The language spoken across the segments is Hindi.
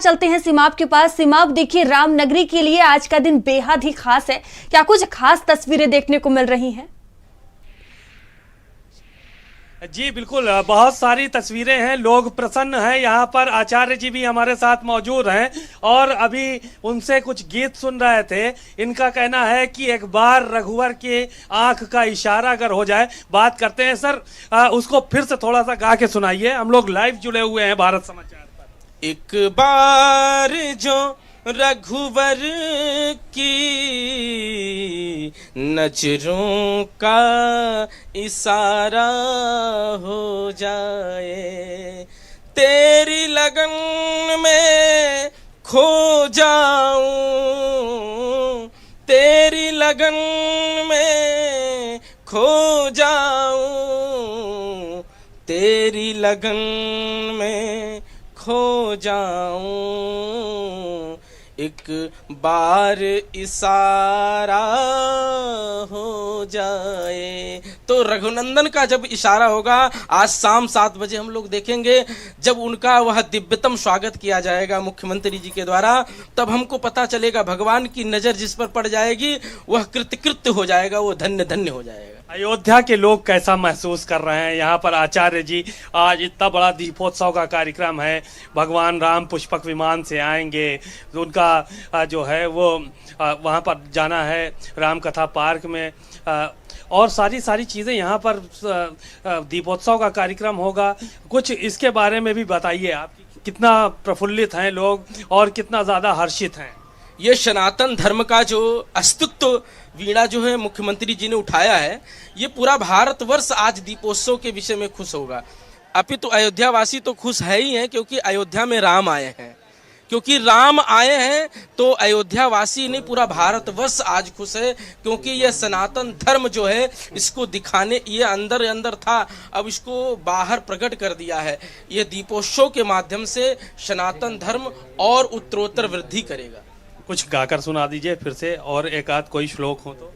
चलते हैं सिमाब के पास। सिमाब, देखिए रामनगरी के लिए आज का दिन बेहद ही खास है। क्या कुछ खास तस्वीरें देखने को मिल रही हैं? जी बिल्कुल, बहुत सारी तस्वीरें हैं, लोग प्रसन्न हैं। यहाँ पर आचार्य जी भी हमारे साथ मौजूद हैं और अभी उनसे कुछ गीत सुन रहे थे। इनका कहना है कि एक बार रघुवर की आंख का इशारा अगर हो जाए। बात करते हैं सर, उसको फिर से थोड़ा सा गा के सुनाइए। हम लोग लाइव जुड़े हुए हैं भारत समाचार पर। एक बार जो रघुवर की नजरों का इशारा हो जाए, तेरी लगन में खो जाऊं, तेरी लगन में खो जाऊं, तेरी लगन में खो जाऊं, एक बार इशारा हो जाए। तो रघुनंदन का जब इशारा होगा, आज शाम 7 बजे हम लोग देखेंगे, जब उनका वह दिव्यतम स्वागत किया जाएगा मुख्यमंत्री जी के द्वारा, तब हमको पता चलेगा भगवान की नजर जिस पर पड़ जाएगी वह कृतकृत्य हो जाएगा, वो धन्य धन्य हो जाएगा। अयोध्या के लोग कैसा महसूस कर रहे हैं? यहाँ पर आचार्य जी, आज इतना बड़ा दीपोत्सव का कार्यक्रम है, भगवान राम पुष्पक विमान से आएंगे, उनका जो है वो वहाँ पर जाना है राम कथा पार्क में, और सारी चीज़ें यहाँ पर दीपोत्सव का कार्यक्रम होगा। कुछ इसके बारे में भी बताइए, आप कितना प्रफुल्लित हैं लोग और कितना ज़्यादा हर्षित हैं? ये सनातन धर्म का जो अस्तित्व वीणा जो है मुख्यमंत्री जी ने उठाया है, ये पूरा भारतवर्ष आज दीपोत्सव के विषय में खुश होगा। अपितु अयोध्या वासी तो खुश है ही हैं, क्योंकि अयोध्या में राम आए हैं। क्योंकि राम आए हैं तो अयोध्या वासी नहीं, पूरा भारतवर्ष आज खुश है, क्योंकि ये सनातन धर्म जो है इसको दिखाने, ये अंदर अंदर था, अब इसको बाहर प्रकट कर दिया है। ये दीपोत्सव के माध्यम से सनातन धर्म और उत्तरोत्तर वृद्धि करेगा। कुछ गाकर सुना दीजिए फिर से, और एक आध कोई श्लोक हो तो।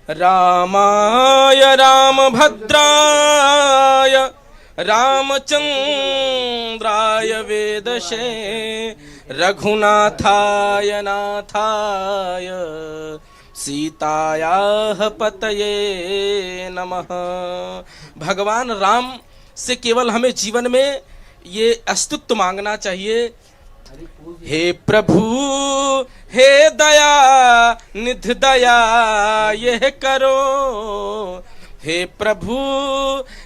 रामाय रामभद्राय रामचंद्राय वेदसे रघुनाथाय नाथाय सीतायाः पतये नमः। भगवान राम से केवल हमें जीवन में ये अस्तित्व मांगना चाहिए। हे प्रभु हे दया निध दया यह करो, हे प्रभु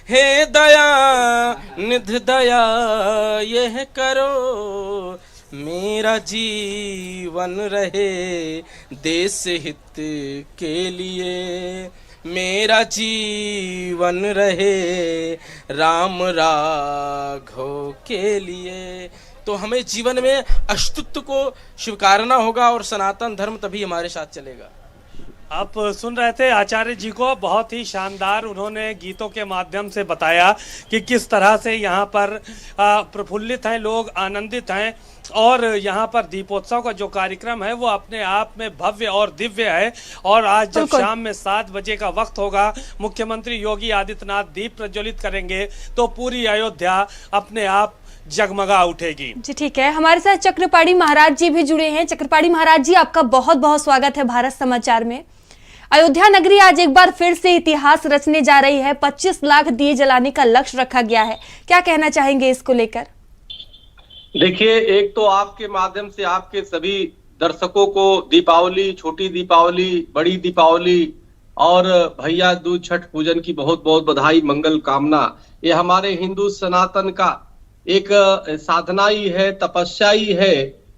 हे दया निध दया यह करो, मेरा जीवन रहे देश हित के लिए, मेरा जीवन रहे राम राघव के लिए। तो हमें जीवन में अस्तित्व को स्वीकारना होगा और सनातन धर्म तभी हमारे साथ चलेगा। आप सुन रहे थे आचार्य जी को, बहुत ही शानदार उन्होंने गीतों के माध्यम से बताया कि किस तरह से यहाँ पर प्रफुल्लित हैं लोग, आनंदित हैं, और यहाँ पर दीपोत्सव का जो कार्यक्रम है वो अपने आप में भव्य और दिव्य है। और आज जब शाम में 7 बजे का वक्त होगा, मुख्यमंत्री योगी आदित्यनाथ दीप प्रज्वलित करेंगे तो पूरी अयोध्या अपने आप जगमगा उठेगी। जी ठीक है, हमारे साथ चक्रपाणी महाराज जी भी जुड़े हैं। चक्रपाणी महाराज जी, आपका बहुत बहुत स्वागत है भारत समाचार में। अयोध्या नगरी आज एक बार फिर से इतिहास रचने जा रही है। 25 लाख दिए जलाने का लक्ष्य रखा गया है, क्या कहना चाहेंगे इसको लेकर? देखिए, एक तो आपके माध्यम से आपके सभी दर्शकों को दीपावली, छोटी दीपावली, बड़ी दीपावली और भैया दूज, छठ पूजन की बहुत बहुत बधाई, मंगल कामना। ये हमारे हिंदू सनातन का एक साधना ही है, तपस्या ही है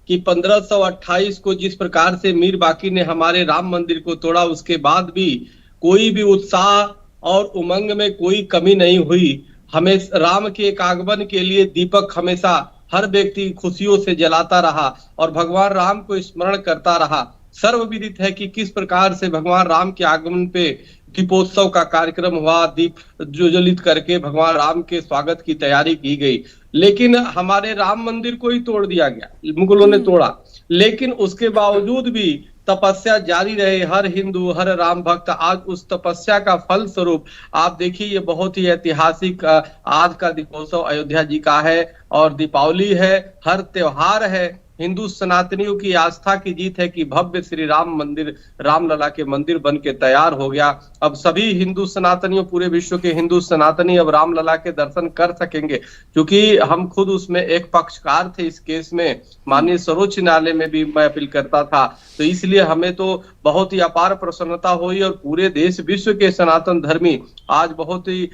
कि 1528 को जिस प्रकार से मीर बाकी ने हमारे राम मंदिर को तोड़ा, उसके बाद भी कोई भी उत्साह और उमंग में कोई कमी नहीं हुई। हमें राम के एक आगमन के लिए दीपक हमेशा हर व्यक्ति खुशियों से जलाता रहा और भगवान राम को स्मरण करता रहा। सर्वविदित है कि किस प्रकार से भगवान राम के आगमन पे दीपोत्सव का कार्यक्रम हुआ, दीप ज्वलित करके भगवान राम के स्वागत की तैयारी की गई। लेकिन हमारे राम मंदिर को ही तोड़ दिया गया, मुगलों ने तोड़ा। लेकिन उसके बावजूद भी तपस्या जारी रहे, हर हिंदू, हर राम भक्त आज उस तपस्या का फल स्वरूप आप देखिए ये बहुत ही ऐतिहासिक आज का दीपोत्सव अयोध्या जी का है। और दीपावली है, हर त्योहार है, हिंदू सनातनियों की आस्था की जीत है कि भव्य श्री राम मंदिर, रामलला के मंदिर बन के तैयार हो गया। अब सभी हिंदू सनातनियों, पूरे विश्व के हिंदू सनातनी अब रामलला के दर्शन कर सकेंगे, क्योंकि हम खुद उसमें एक पक्षकार थे इस केस में, माननीय सर्वोच्च न्यायालय में भी मैं अपील करता था। तो इसलिए हमें तो बहुत ही अपार प्रसन्नता हुई और पूरे देश विश्व के सनातन धर्मी आज बहुत ही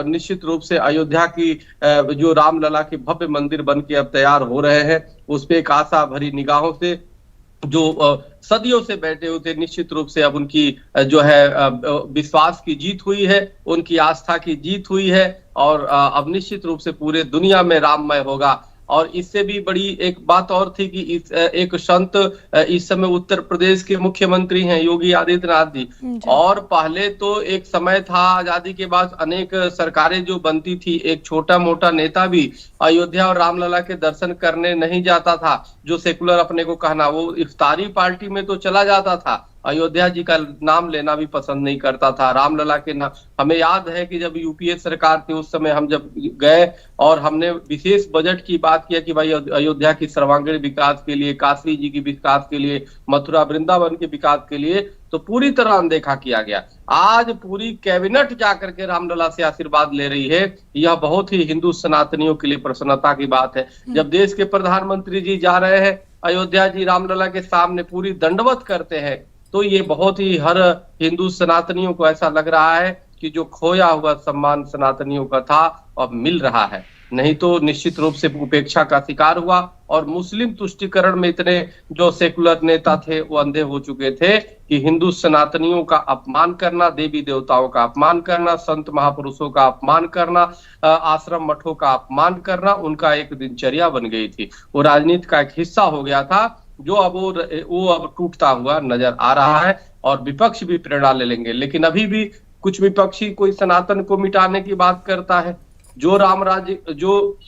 निश्चित रूप से अयोध्या की जो रामलला के भव्य मंदिर बन के अब तैयार हो रहे हैं, उस पे एक आशा भरी निगाहों से जो सदियों से बैठे हुए थे, निश्चित रूप से अब उनकी जो है विश्वास की जीत हुई है, उनकी आस्था की जीत हुई है और अब निश्चित रूप से पूरे दुनिया में राममय होगा। और इससे भी बड़ी एक बात और थी कि एक संत इस समय उत्तर प्रदेश के मुख्यमंत्री हैं योगी आदित्यनाथ जी। और पहले तो एक समय था आजादी के बाद अनेक सरकारें जो बनती थी, एक छोटा मोटा नेता भी अयोध्या और रामलला के दर्शन करने नहीं जाता था, जो सेकुलर अपने को कहना, वो इफ्तारी पार्टी में तो चला जाता था, अयोध्या जी का नाम लेना भी पसंद नहीं करता था। रामलला के नाम, हमें याद है कि जब यूपीए सरकार थी उस समय हम जब गए और हमने विशेष बजट की बात किया कि भाई अयोध्या की सर्वांगीण विकास के लिए, काशी जी की विकास के लिए, मथुरा वृंदावन के विकास के लिए, तो पूरी तरह अनदेखा किया गया। आज पूरी कैबिनेट जाकर के रामलला से आशीर्वाद ले रही है, यह बहुत ही हिंदू सनातनियों के लिए प्रसन्नता की बात है। जब देश के प्रधानमंत्री जी जा रहे हैं अयोध्या जी रामलला के सामने पूरी दंडवत करते हैं, तो ये बहुत ही हर हिंदू सनातनियों को ऐसा लग रहा है कि जो खोया हुआ सम्मान सनातनियों का था अब मिल रहा है, नहीं तो निश्चित रूप से उपेक्षा का शिकार हुआ। और मुस्लिम तुष्टीकरण में इतने जो सेकुलर नेता थे वो अंधे हो चुके थे कि हिंदू सनातनियों का अपमान करना, देवी देवताओं का अपमान करना, संत महापुरुषों का अपमान करना, आश्रम मठों का अपमान करना उनका एक दिनचर्या बन गई थी, वो राजनीति का एक हिस्सा हो गया था, जो अब वो अब टूटता हुआ नजर आ रहा है। और विपक्ष भी प्रेरणा ले लेंगे, लेकिन अभी भी कुछ विपक्षी कोई सनातन को मिटाने की बात करता है। जो राम राज्य, जो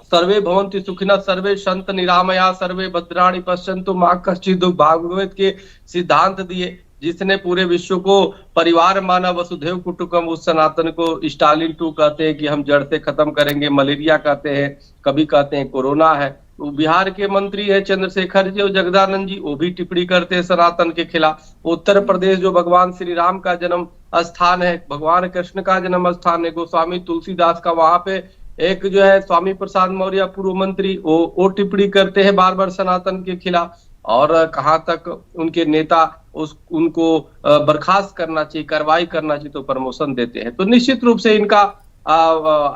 सर्वे भवन्ति सुखिनः सर्वे संत निरामया सर्वे भद्राणि पश्यन्तु मा कश्चित् दुःख भागवत के सिद्धांत दिए, जिसने पूरे विश्व को परिवार माना, वसुधैव कुटुंबकम, उस सनातन को स्टालिन 2 कहते हैं कि हम जड़ से खत्म करेंगे, मलेरिया कहते हैं, कभी कहते हैं कोरोना है। बिहार के मंत्री है चंद्रशेखर जी और जगदानंद जी, वो भी टिप्पणी करते हैं सनातन के खिलाफ। उत्तर प्रदेश जो भगवान श्री राम का जन्म स्थान है, भगवान कृष्ण का जन्म स्थान है, गोस्वामी तुलसीदास का, वहां पे एक जो है स्वामी प्रसाद मौर्य पूर्व मंत्री, वो टिप्पणी करते हैं बार बार सनातन के खिलाफ। और कहां तक उनके नेता उनको बर्खास्त करना चाहिए, कार्रवाई करना चाहिए, तो प्रमोशन देते हैं। तो निश्चित रूप से इनका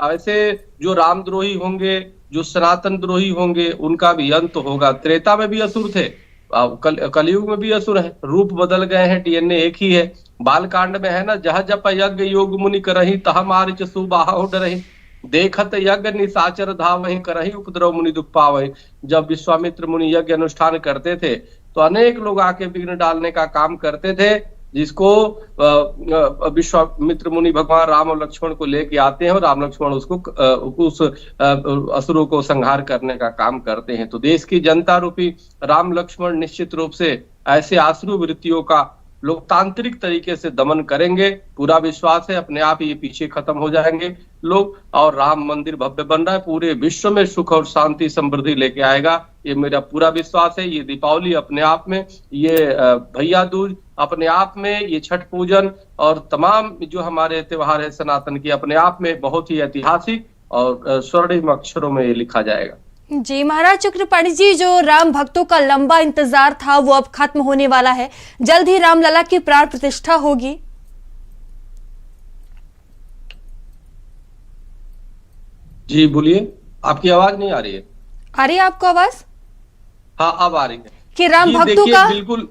ऐसे जो रामद्रोही होंगे, जो सनातन द्रोही होंगे, उनका भी अंत होगा। त्रेता में भी असुर थे, कलयुग में भी असुर है, रूप बदल गए हैं, डीएनए एक ही है। बालकांड में है ना, जह जप यज्ञ योग मुनि करही तह मारिच सुबाह डरहि, देखत यज्ञ निशाचर धावहि करहि उपद्रव मुनि दुख पावहि। जब विश्वामित्र मुनि यज्ञ अनुष्ठान करते थे तो अनेक लोग आके विघ्न डालने का काम करते थे, जिसको विश्वामित्र मुनि भगवान राम और लक्ष्मण को लेके आते हैं और राम लक्ष्मण उसको उस असुरों को संहार करने का काम करते हैं। तो देश की जनता रूपी राम लक्ष्मण निश्चित रूप से ऐसे आसुरी वृत्तियों का लोकतांत्रिक तरीके से दमन करेंगे, पूरा विश्वास है। अपने आप ये पीछे खत्म हो जाएंगे लोग और राम मंदिर भव्य बन रहा है, पूरे विश्व में सुख और शांति समृद्धि लेके आएगा, ये मेरा पूरा विश्वास है। ये दीपावली अपने आप में, ये भैया दूज अपने आप में, ये छठ पूजन और तमाम जो हमारे त्योहार है सनातन की, अपने आप में बहुत ही ऐतिहासिक और स्वर्णिम अक्षरों में ये लिखा जाएगा। जी महाराज चक्रपाणी जी, जो राम भक्तों का लंबा इंतजार था वो अब खत्म होने वाला है, जल्द ही रामलला की प्राण प्रतिष्ठा होगी। जी बोलिए, आपकी आवाज नहीं आ रही है? आ रही है आपको आवाज? हाँ अब आ रही है। कि राम भक्तों का बिल्कुल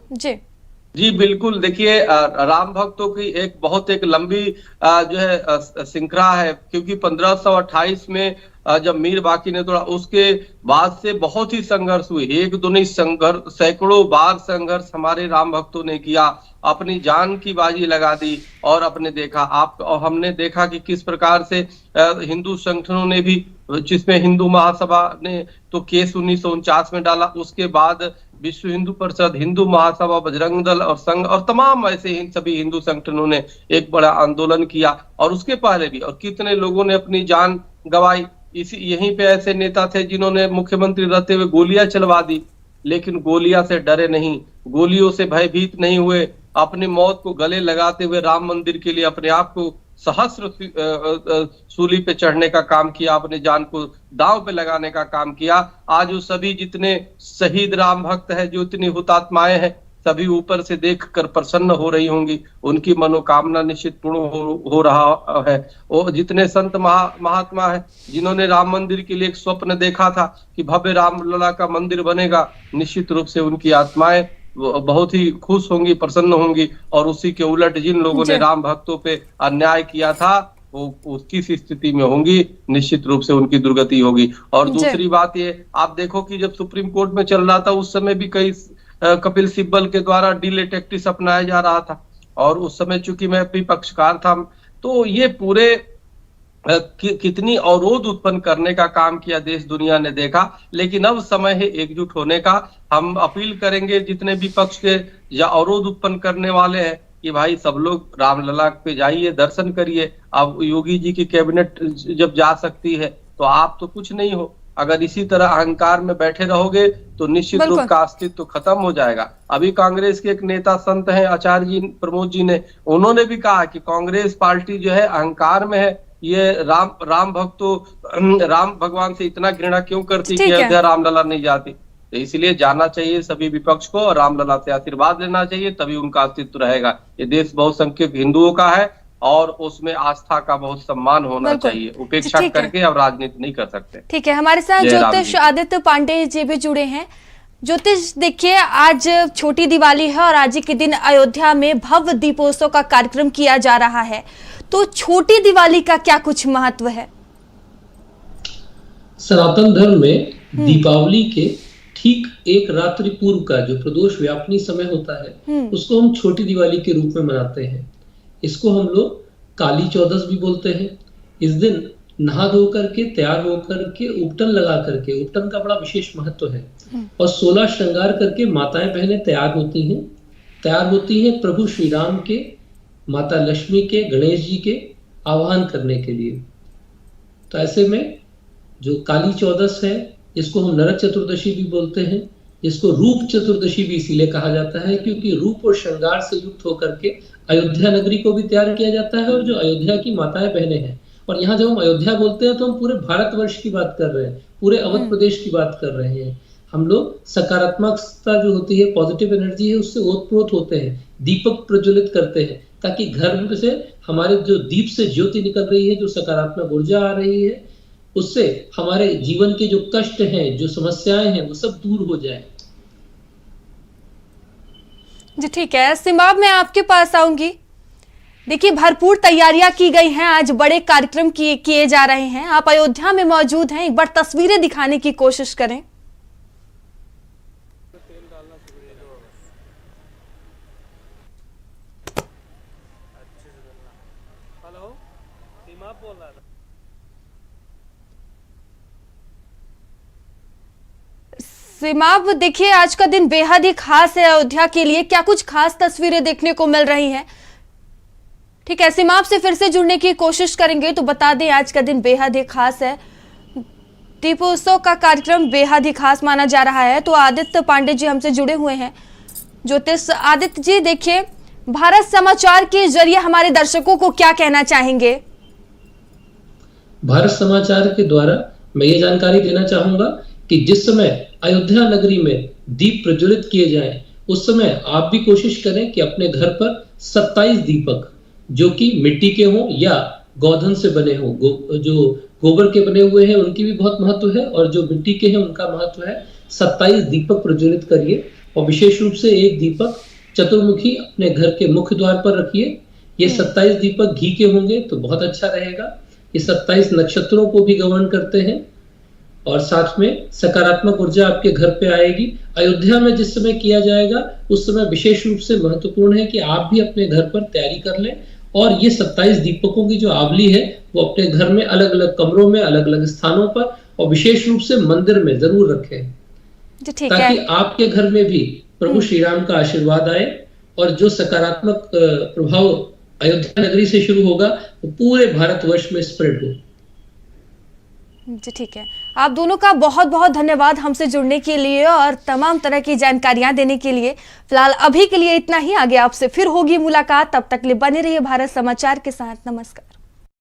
जी बिल्कुल, देखिए राम भक्तों की एक लंबी जो है श्रृंखला है, क्योंकि 1528 में जब मीर बाकी ने तोड़ा, उसके बाद से बहुत ही संघर्ष हुए, एक दो नहीं संघर्ष, सैकड़ों बार संघर्ष हमारे राम भक्तों ने किया, अपनी जान की बाजी लगा दी। और हमने देखा कि किस प्रकार से हिंदू संगठनों ने भी, जिसमें हिंदू महासभा ने तो केस 1949 में डाला, उसके बाद विश्व हिंदू परिषद, हिंदू महासभा, बजरंग दल और संघ और तमाम ऐसे सभी हिंदू संगठनों ने एक बड़ा आंदोलन किया। और उसके पहले भी और कितने लोगों ने अपनी जान गंवाई। इसी यहीं पे ऐसे नेता थे जिन्होंने मुख्यमंत्री रहते हुए गोलियां चलवा दी, लेकिन गोलियां से डरे नहीं, गोलियों से भयभीत नहीं हुए, अपनी मौत को गले लगाते हुए राम मंदिर के लिए अपने आप को सहस्र सूली पे चढ़ने का काम किया, अपने जान को दांव पे लगाने का काम किया। आज वो सभी जितने शहीद राम भक्त हैं, जो इतनी हुतात्माएं हैं, सभी ऊपर से देखकर प्रसन्न हो रही होंगी, उनकी मनोकामना निश्चित पूर्ण हो रहा है। और जितने संत महात्मा हैं जिन्होंने राम मंदिर के लिए एक स्वप्न देखा था कि भव्य रामलला का मंदिर बनेगा, निश्चित रूप से उनकी आत्माएं बहुत ही खुश होंगी, प्रसन्न होंगी। और उसी के उलट जिन लोगों ने राम भक्तों पे अन्याय किया था वो किस स्थिति में होंगी, निश्चित रूप से उनकी दुर्गति होगी। और दूसरी बात ये आप देखो कि जब सुप्रीम कोर्ट में चल रहा था उस समय भी कई कपिल सिब्बल के द्वारा डिले टैक्टिस अपनाया जा रहा था, और उस समय चूंकि मैं अपनी पक्षकार था, तो ये पूरे कितनी अवरोध उत्पन्न करने का काम किया देश दुनिया ने देखा। लेकिन अब समय है एकजुट होने का। हम अपील करेंगे जितने भी पक्ष के या अवरोध उत्पन्न करने वाले हैं कि भाई सब लोग रामलला पे जाइए, दर्शन करिए। अब योगी जी की कैबिनेट जब जा सकती है तो आप तो कुछ नहीं हो। अगर इसी तरह अहंकार में बैठे रहोगे तो निश्चित रूप का अस्तित्व तो खत्म हो जाएगा। अभी कांग्रेस के एक नेता संत हैं आचार्य जी प्रमोद जी ने, उन्होंने भी कहा कि कांग्रेस पार्टी जो है अहंकार में है, ये राम भक्तों राम भगवान से इतना घृणा क्यों करती कि अयोध्या रामलला नहीं जाती। तो इसलिए जाना चाहिए सभी विपक्ष को और रामलला से आशीर्वाद लेना चाहिए, तभी उनका अस्तित्व रहेगा। ये देश बहुसंख्यक हिंदुओं का है और उसमें आस्था का बहुत सम्मान होना चाहिए। उपेक्षा करके अब राजनीति नहीं कर सकते। ठीक है, हमारे साथ ज्योतिष आदित्य पांडे जी भी जुड़े हैं। ज्योतिष, देखिए आज छोटी दिवाली है और आज के दिन अयोध्या में भव्य दीपोत्सव का कार्यक्रम किया जा रहा है, तो छोटी दिवाली का क्या कुछ महत्व है? सनातन धर्म में दीपावली के ठीक एक रात्रि पूर्व का जो प्रदोष व्यापनी समय होता है उसको हम छोटी दिवाली के रूप में मनाते हैं। इसको हम लोग काली चौदस भी बोलते हैं। इस दिन नहा धो करके तैयार होकर के उपटन लगा करके, उपटन का बड़ा विशेष महत्व है, और 16 श्रृंगार करके माताएं बहनें तैयार होती हैं प्रभु श्री राम के, माता लक्ष्मी के, गणेश जी के आवाहन करने के लिए। तो ऐसे में जो काली चौदस है, इसको हम नरक चतुर्दशी भी बोलते हैं, इसको रूप चतुर्दशी भी इसीलिए कहा जाता है क्योंकि रूप और श्रृंगार से युक्त होकर के अयोध्या नगरी को भी तैयार किया जाता है। और जो अयोध्या की माताएं बहनें हैं, और यहाँ जब हम अयोध्या बोलते हैं तो हम पूरे भारतवर्ष की बात कर रहे हैं, पूरे अवध प्रदेश की बात कर रहे हैं। हम लोग सकारात्मकता जो होती है, पॉजिटिव एनर्जी है, उससे ओतप्रोत होते हैं, दीपक प्रज्वलित करते हैं ताकि घर से हमारे जो दीप से ज्योति निकल रही है, जो सकारात्मक ऊर्जा आ रही है, उससे हमारे जीवन के जो कष्ट हैं, जो समस्याएं हैं, वो सब दूर हो जाए। जी ठीक है, सिंबाब मैं आपके पास आऊंगी। देखिए भरपूर तैयारियां की गई हैं, आज बड़े कार्यक्रम किए जा रहे हैं। आप अयोध्या में मौजूद हैं, एक बार तस्वीरें दिखाने की कोशिश करें। सिमाब, देखिए आज का दिन बेहद ही खास है अयोध्या के लिए, क्या कुछ खास तस्वीरें देखने को मिल रही हैं? ठीक है, सिमाब से फिर से जुड़ने की कोशिश करेंगे। तो बता दें आज का दिन बेहद ही खास है, दीपोत्सव का कार्यक्रम बेहद ही खास माना जा रहा है। तो आदित्य पांडे जी हमसे जुड़े हुए हैं। ज्योतिष आदित्य जी, देखिए भारत समाचार के जरिए हमारे दर्शकों को क्या कहना चाहेंगे? भारत समाचार के द्वारा मैं ये जानकारी देना चाहूंगा कि जिस समय अयोध्या नगरी में दीप प्रज्वलित किए जाएं, उस समय आप भी कोशिश करें कि अपने घर पर 27 दीपक जो कि मिट्टी के हों या गोधन से बने हों, जो गोबर के बने हुए हैं उनकी भी बहुत महत्व है, और जो मिट्टी के हैं उनका महत्व है। 27 दीपक प्रज्वलित करिए, और विशेष रूप से एक दीपक चतुर्मुखी अपने घर के मुख्य द्वार पर रखिए। ये 27 दीपक घी के होंगे तो बहुत अच्छा रहेगा। ये 27 नक्षत्रों को भी गवर्न करते हैं, और साथ में सकारात्मक ऊर्जा आपके घर पे आएगी। अयोध्या में जिस समय किया जाएगा उस समय विशेष रूप से महत्वपूर्ण है कि आप भी अपने घर पर तैयारी कर लें, और ये 27 दीपकों की जो आवली है वो अपने घर में अलग अलग कमरों में, अलग अलग स्थानों पर, और विशेष रूप से मंदिर में जरूर रखें। जी ठीक ताकि है। आपके घर में भी प्रभु श्री राम का आशीर्वाद आए और जो सकारात्मक प्रभाव अयोध्या नगरी से शुरू होगा वो पूरे भारतवर्ष में स्प्रेड हो। जी ठीक है। आप दोनों का बहुत बहुत धन्यवाद हमसे जुड़ने के लिए और तमाम तरह की जानकारियां देने के लिए। फिलहाल अभी के लिए इतना ही, आगे आपसे फिर होगी मुलाकात, तब तक के लिए बने रहिए भारत समाचार के साथ। नमस्कार।